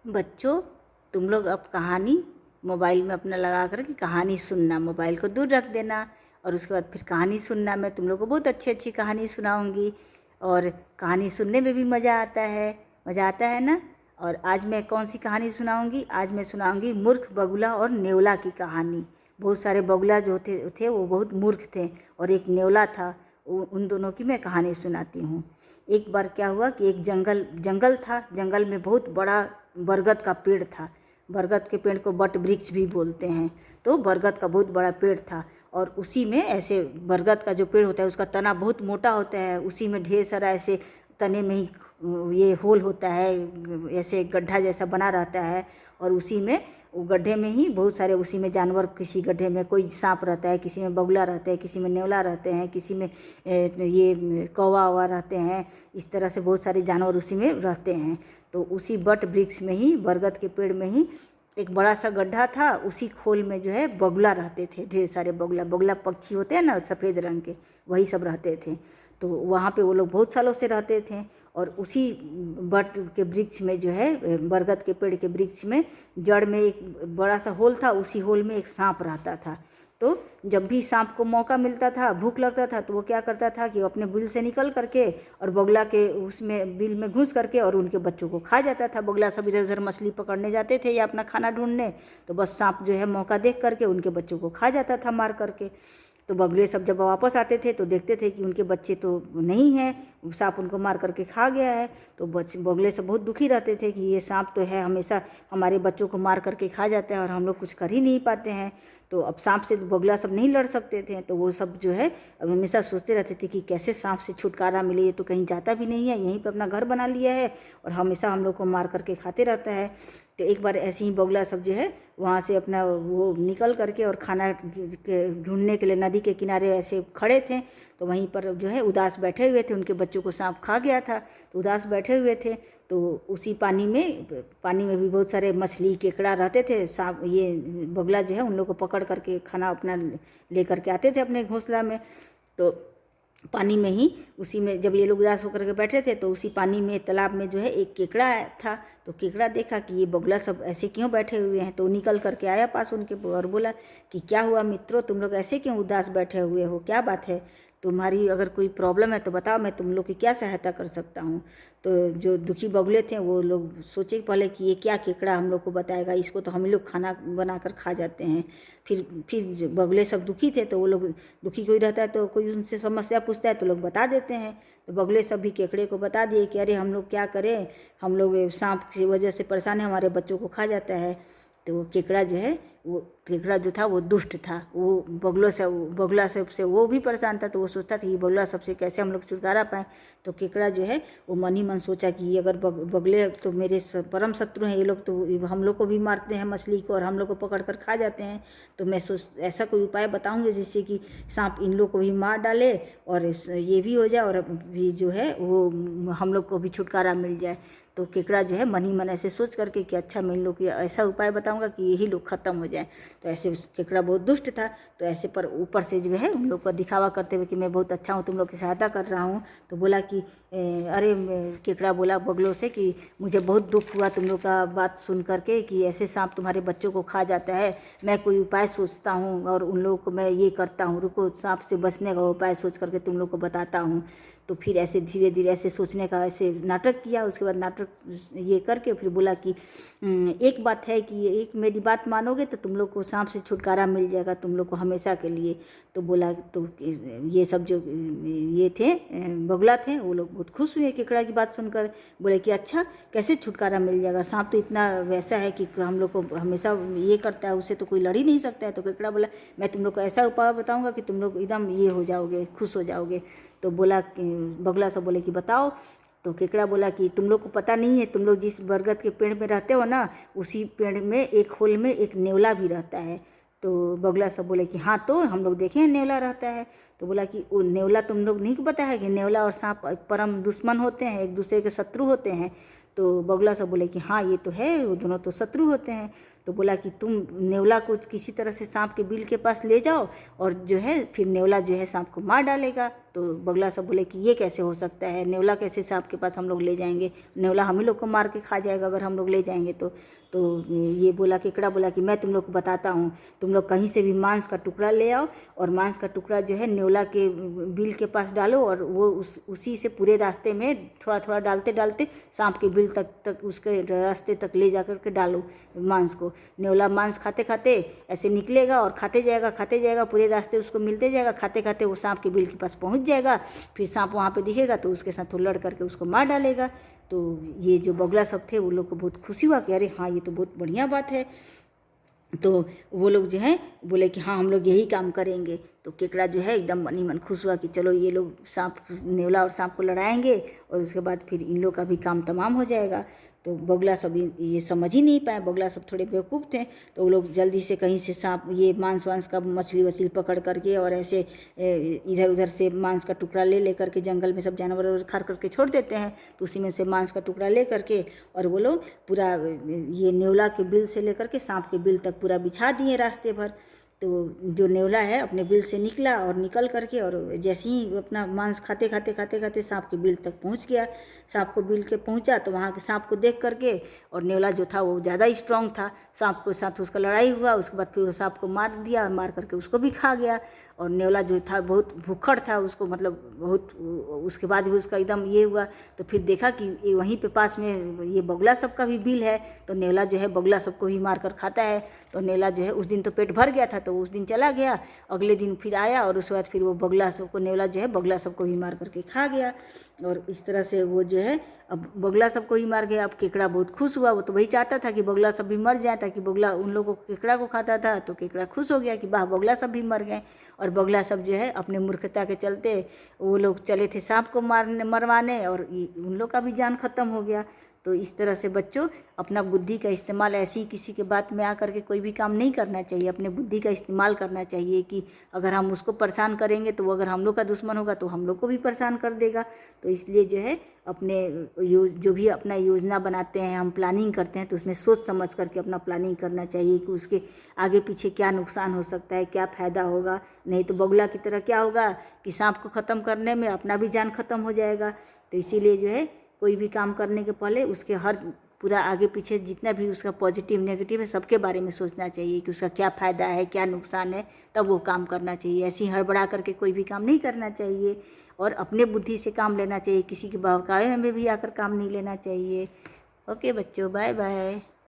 बच्चों, तुम लोग अब कहानी मोबाइल में अपना लगा कर के कहानी सुनना, मोबाइल को दूर रख देना और उसके बाद फिर कहानी सुनना। मैं तुम लोग को बहुत अच्छी अच्छी कहानी सुनाऊंगी और कहानी सुनने में भी मज़ा आता है ना। और आज मैं कौन सी कहानी सुनाऊंगी? आज मैं सुनाऊंगी मूर्ख बगुला और नेवला की कहानी। बहुत सारे बगुला जो थे वो बहुत मूर्ख थे और एक नेवला था, उन दोनों की मैं कहानी सुनाती हूँ। एक बार क्या हुआ कि एक जंगल था। जंगल में बहुत बड़ा बरगद का पेड़ था। बरगद के पेड़ को बट वृक्ष भी बोलते हैं। तो बरगद का बहुत बड़ा पेड़ था और उसी में ऐसे बरगद का जो पेड़ होता है उसका तना बहुत मोटा होता है। उसी में ढेर सारा ऐसे तने में ही ये होल होता है, ऐसे गड्ढा जैसा बना रहता है और उसी में वो गड्ढे में ही बहुत सारे, उसी में जानवर, किसी गड्ढे में कोई सांप रहता है, किसी में बगुला रहता है, किसी में नेवला रहते हैं, किसी में ये कौवा ववा रहते हैं। इस तरह से बहुत सारे जानवर उसी में रहते हैं। तो उसी बट वृक्ष में ही, बरगद के पेड़ में ही एक बड़ा सा गड्ढा था। उसी खोल में जो है बगुला रहते थे, ढेर सारे बगुला पक्षी होते हैं ना सफ़ेद रंग के, वही सब रहते थे। तो वहाँ पे वो लोग बहुत सालों से रहते थे और उसी बट के वृक्ष में जो है, बरगद के पेड़ के वृक्ष में जड़ में एक बड़ा सा होल था। उसी होल में एक सांप रहता था। तो जब भी सांप को मौका मिलता था, भूख लगता था, तो वो क्या करता था कि वो अपने बिल से निकल करके और बगुला के उसमें बिल में घुस करके और उनके बच्चों को खा जाता था। बगुला सब इधर उधर मछली पकड़ने जाते थे या अपना खाना ढूंढने, तो बस सांप जो है मौका देख करके उनके बच्चों को खा जाता था मार करके। तो बगुले सब जब वापस आते थे तो देखते थे कि उनके बच्चे तो नहीं हैं, सांप उनको मार करके खा गया है। तो बगुले सब बहुत दुखी रहते थे कि ये सांप तो है, हमेशा हमारे बच्चों को मार करके खा जाता है और हम लोग कुछ कर ही नहीं पाते हैं। तो अब सांप से बगुला सब नहीं लड़ सकते थे, तो वो सब जो है अब हमेशा सोचते रहते थे कि कैसे सांप से छुटकारा मिले। ये तो कहीं जाता भी नहीं है, यहीं पर अपना घर बना लिया है और हमेशा हम लोग को मार करके खाते रहता है। तो एक बार ऐसे ही बगुला सब जो है वहाँ से अपना वो निकल करके और खाना ढूंढने के लिए नदी के किनारे ऐसे खड़े थे। तो वहीं पर जो है उदास बैठे हुए थे, उनके बच्चों को सांप खा गया था तो उदास बैठे हुए थे। तो उसी पानी में भी बहुत सारे मछली केकड़ा रहते थे। सांप, ये बगुला जो है उन लोग को पकड़ करके खाना अपना ले करके आते थे अपने घोंसला में। तो पानी में ही, उसी में जब ये लोग उदास होकर के बैठे थे तो उसी पानी में, तालाब में जो है एक केकड़ा था। तो केकड़ा देखा कि ये बगुला सब ऐसे क्यों बैठे हुए हैं, तो निकल करके आया पास उनके और बोला कि क्या हुआ मित्रों, तुम लोग ऐसे क्यों उदास बैठे हुए हो, क्या बात है? तुम्हारी अगर कोई प्रॉब्लम है तो बताओ, मैं तुम लोग की क्या सहायता कर सकता हूँ। तो जो दुखी बगुले थे वो लोग सोचे पहले कि ये क्या केकड़ा हम लोग को बताएगा, इसको तो हम लोग खाना बनाकर खा जाते हैं। फिर बगुले सब दुखी थे, तो वो लोग, दुखी कोई रहता है तो कोई उनसे समस्या पूछता है तो लोग बता देते हैं। तो बगुले सब भी केकड़े को बता दिए कि अरे हम लोग क्या करें, हम लोग सांप की वजह से परेशान है, हमारे बच्चों को खा जाता है। तो केकड़ा जो है, वो केकड़ा जो था वो दुष्ट था। वो बगुला से वो भी परेशान था। तो वो सोचता था कि बगुला सबसे कैसे हम लोग छुटकारा पाएँ। तो केकड़ा जो है वो मन ही मन सोचा कि अगर बगुले तो मेरे परम शत्रु हैं, ये लोग तो हम लोग को भी मारते हैं मछली को और हम लोग को पकड़ कर खा जाते हैं। तो मैं ऐसा कोई उपाय बताऊंगी जिससे कि सांप इन लोग को भी मार डाले और ये भी हो जाए और भी जो है वो हम लोग को भी छुटकारा मिल जाए। तो केकड़ा जो है मन ही मन ऐसे सोच करके कि अच्छा, मैं इन लोग को ऐसा उपाय बताऊंगा कि यही लोग ख़त्म हो जाए। तो ऐसे केकड़ा बहुत दुष्ट था। तो ऐसे पर ऊपर से जो है उन लोग का दिखावा करते हुए कि मैं बहुत अच्छा हूँ, तुम लोग की सहायता कर रहा हूँ। तो बोला कि अरे, केकड़ा बोला बगुलों से कि मुझे बहुत दुख हुआ तुम लोग का बात सुन करके कि ऐसे सांप तुम्हारे बच्चों को खा जाता है। मैं कोई उपाय सोचता हूँ और उन लोगों को मैं ये करता हूँ, रुको सांप से बचने का उपाय सोच करके तुम लोग को बताता हूँ। तो फिर ऐसे धीरे धीरे ऐसे सोचने का ऐसे नाटक किया। उसके बाद नाटक ये करके फिर बोला कि एक बात है कि एक मेरी बात मानोगे तो तुम लोग को सांप से छुटकारा मिल जाएगा, तुम लोग को हमेशा के लिए। तो बोला, तो ये सब जो ये थे बगुला थे वो लोग बहुत खुश हुए केकड़ा की बात सुनकर। बोले कि अच्छा, कैसे छुटकारा मिल जाएगा, सांप तो इतना वैसा है कि हम लोग को हमेशा ये करता है, उससे तो कोई लड़ ही नहीं सकता है। तो केकड़ा बोला, मैं तुम लोग को ऐसा उपाय बताऊंगा कि तुम लोग एकदम ये हो जाओगे, खुश हो जाओगे। तो बोला, बगुला सब बोले कि बताओ। तो केकड़ा बोला कि तुम लोग को पता नहीं है, तुम लोग जिस बरगद के पेड़ में रहते हो ना, उसी पेड़ में एक होल में एक नेवला भी रहता है। तो बगुला सब बोले कि हाँ, तो हम लोग देखे हैं नेवला रहता है। तो बोला कि वो नेवला तुम लोग नहीं पता है कि नेवला और सांप परम दुश्मन होते हैं, एक दूसरे के शत्रु होते हैं। तो बगुला सब बोले कि हाँ, ये तो है, वो दोनों तो शत्रु होते हैं। तो बोला कि तुम नेवला को किसी तरह से सांप के बिल के पास ले जाओ और जो है फिर नेवला जो है सांप को मार डालेगा। तो बगुला सब बोले कि ये कैसे हो सकता है, नेवला कैसे सांप के पास हम लोग ले जाएंगे, नेवला हम ही लोग को मार के खा जाएगा अगर हम लोग ले जाएंगे तो ये बोला, केकड़ा बोला कि मैं तुम लोग को बताता हूँ, तुम लोग कहीं से भी मांस का टुकड़ा ले आओ और मांस का टुकड़ा जो है नेवला के बिल के पास डालो और वो उसी से पूरे रास्ते में थोड़ा थोड़ा डालते डालते सांप के बिल तक उसके रास्ते तक ले जा कर के डालो मांस को। नेवला मांस खाते खाते ऐसे निकलेगा और खाते जाएगा पूरे रास्ते उसको मिलते जाएगा, खाते खाते वो सांप के बिल के पास पहुंच जाएगा। फिर सांप वहाँ पे दिखेगा तो उसके साथ वो लड़ करके उसको मार डालेगा। तो ये जो बगुला सब थे वो लोग को बहुत खुशी हुआ कि अरे हाँ ये तो बहुत बढ़िया बात है। तो वो लोग जो है बोले कि हाँ हम लोग यही काम करेंगे। तो केकड़ा जो है एकदम मन ही मन खुश हुआ कि चलो ये लोग सांप, नेवला और सांप को लड़ाएंगे और उसके बाद फिर इन लोग का भी काम तमाम हो जाएगा। तो बगुला सब ये समझ ही नहीं पाए, बगुला सब थोड़े बेवकूफ़ थे। तो वो लोग जल्दी से कहीं से सांप ये मांस वांस का मछली वछली पकड़ करके और ऐसे इधर उधर से मांस का टुकड़ा ले करके जंगल में सब जानवर खार करके छोड़ देते हैं। तो उसी में से मांस का टुकड़ा ले करके और वो लोग पूरा ये नेवला के बिल से लेकर के सांप के बिल तक पूरा बिछा दिए रास्ते भर। तो जो नेवला है अपने बिल से निकला और निकल करके और जैसे ही अपना मांस खाते सांप के बिल तक पहुंच गया। सांप को बिल के पहुंचा तो वहाँ के सांप को देख करके और नेवला जो था वो ज़्यादा स्ट्रांग था, सांप के साथ उसका लड़ाई हुआ। उसके बाद फिर वो सांप को मार दिया और मार करके उसको भी खा गया। और नेवला जो था बहुत भूखड़ था, उसको मतलब बहुत, उसके बाद भी उसका एकदम ये हुआ। तो फिर देखा कि वहीं पे पास में ये बगुला सबका भी बिल है। तो नेवला जो है बगुला सबको भी मार कर खाता है। तो नेवला जो है उस दिन तो पेट भर गया था तो उस दिन चला गया, अगले दिन फिर आया और उसके बाद फिर वो बगुला सबको, नेवला जो है बगुला सबको भी मार करके खा गया। और इस तरह से वो जो है अब बगुला सबको ही मार गया। अब केकड़ा बहुत खुश हुआ, वो तो वही चाहता था कि बगुला सब भी मर जाए ताकि बगुला उन लोगों को केकड़ा को खाता था। तो केकड़ा खुश हो गया कि वाह बगुला सब भी मर गए। और बगुला सब जो है अपने मूर्खता के चलते वो लोग चले थे सांप को मरवाने और उन लोग का भी जान खत्म हो गया। तो इस तरह से बच्चों अपना बुद्धि का इस्तेमाल, ऐसी किसी के बात में आकर के कोई भी काम नहीं करना चाहिए, अपने बुद्धि का इस्तेमाल करना चाहिए कि अगर हम उसको परेशान करेंगे तो वो अगर हम लोग का दुश्मन होगा तो हम लोग को भी परेशान कर देगा। तो इसलिए जो है अपने जो भी अपना योजना बनाते हैं, हम प्लानिंग करते हैं तो उसमें सोच समझ करके अपना प्लानिंग करना चाहिए कि उसके आगे पीछे क्या नुकसान हो सकता है, क्या फ़ायदा होगा। नहीं तो बगुला की तरह क्या होगा कि सांप को ख़त्म करने में अपना भी जान ख़त्म हो जाएगा। तो इसीलिए जो है कोई भी काम करने के पहले उसके हर पूरा आगे पीछे जितना भी उसका पॉजिटिव नेगेटिव है सबके बारे में सोचना चाहिए कि उसका क्या फ़ायदा है, क्या नुकसान है, तब वो काम करना चाहिए। ऐसे ही हड़बड़ा करके कोई भी काम नहीं करना चाहिए और अपने बुद्धि से काम लेना चाहिए, किसी के बहकावे में भी आकर काम नहीं लेना चाहिए। ओके बच्चों, बाय बाय।